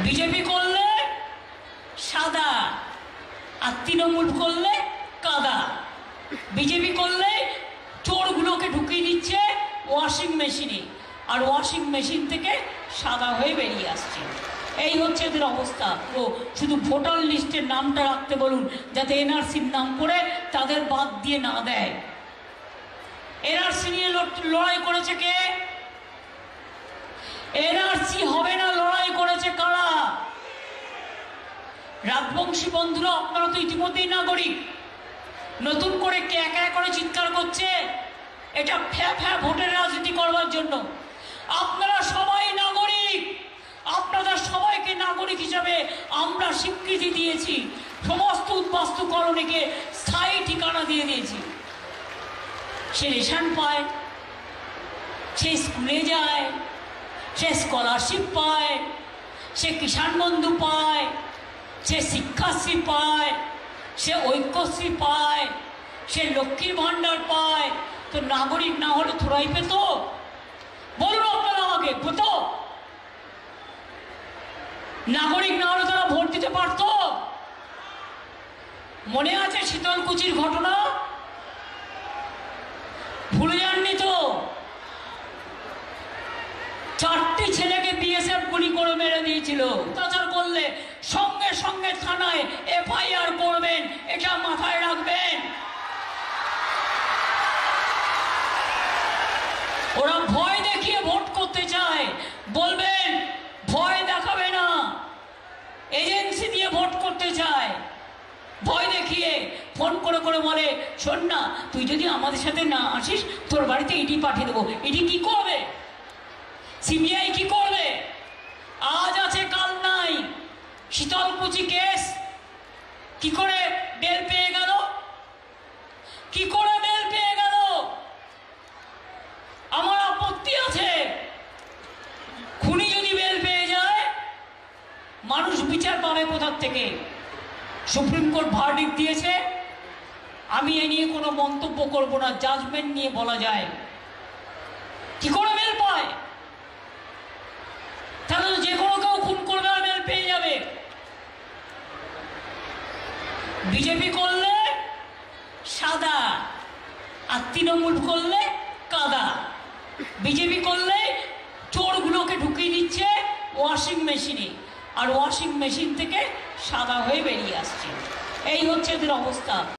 BJP করলে সাদা আর তৃণমূল করলে কাদা। বিজেপি করলে চোরগুলোকে ঢুকিয়ে দিচ্ছে ওয়াশিং মেশিনে, আর ওয়াশিং মেশিন থেকে সাদা হয়ে বেরিয়ে আসছে। এই হচ্ছে এদের অবস্থা। ও শুধু ভোটার লিস্টের নামটা রাখতে বলুন, যাতে এনআরসির নাম করে তাদের বাদ দিয়ে না দেয়। এনআরসি নিয়ে লড়াই করেছে কে? এনআরসি হবে না লড়াই করেছে কারা? রাজবংশী বন্ধুরা, আপনারা তো ইতিমধ্যেই নাগরিক। নতুন করে কে একা করে চিৎকার করছে এটা ফ্যা ফ্যা ভোটের রাজনীতি করবার জন্য। আপনারা সবাই নাগরিক, আপনাদের সবাইকে নাগরিক হিসাবে আমরা স্বীকৃতি দিয়েছি। সমস্ত উদ্বাস্তু কলোনিকে স্থায়ী ঠিকানা দিয়ে দিয়েছি। সে রেশন পায়, সে স্কুলে যায়, সে স্কলারশিপ পায়, সে কিষাণ বন্ধু পায়, সে শিক্ষাশ্রী পায়, সে ঐক্যশ্রী পায়, সে লক্ষ্মীর ভাণ্ডার পায়। তো নাগরিক না হলে থোড়াই পেত? বলুন আপনারা আমাকে, পেত? নাগরিক না হলে তারা ভোট দিতে পারত? মনে আছে শীতলকুচির ঘটনা? ভুলে যাননি তো? 4টি ছেলেকে বিএসএফ গুলি করে মেরে দিয়েছিল। অত্যাচার করলে সঙ্গে সঙ্গে থানায় এফআইআর করবেন, এটা মাথায় রাখবেন। ওরা ভয় দেখিয়ে ভোট করতে চায়, বলবেন ভয় দেখাবে না, এজেন্সি দিয়ে ভোট করতে চায়। ভয় দেখিয়ে ফোন করে করে বলে, শোন না, তুই যদি আমাদের সাথে না আসিস তোর বাড়িতে ইডি পাঠিয়ে দেবো। ইডি কি করবে? সিবিআই কি করবে? আজ আছে কাল নাই। শীতলকুচি কেস কি করে বেল পেয়ে গেল? কি করে বেল পেয়ে গেল? আমার আপত্তি আছে। খুনি যদি বেল পেয়ে যায়, মানুষ বিচার পাবে কোথার থেকে? সুপ্রিম কোর্ট ভার্ডিক্ট দিয়েছে, আমি এ নিয়ে কোনো মন্তব্য করব না, জাজমেন্ট নিয়ে বলা যায়। কি করে বেল পায়? তাহলে যে কোনো কেউ খুন করবে আর বেল পেয়ে যাবে। বিজেপি করলে সাদা আর তৃণমূল করলে কাদা। বিজেপি করলে চোরগুলোকে ঢুকিয়ে দিচ্ছে ওয়াশিং মেশিনে, আর ওয়াশিং মেশিন থেকে সাদা হয়ে বেরিয়ে আসছে। এই হচ্ছে এদের অবস্থা।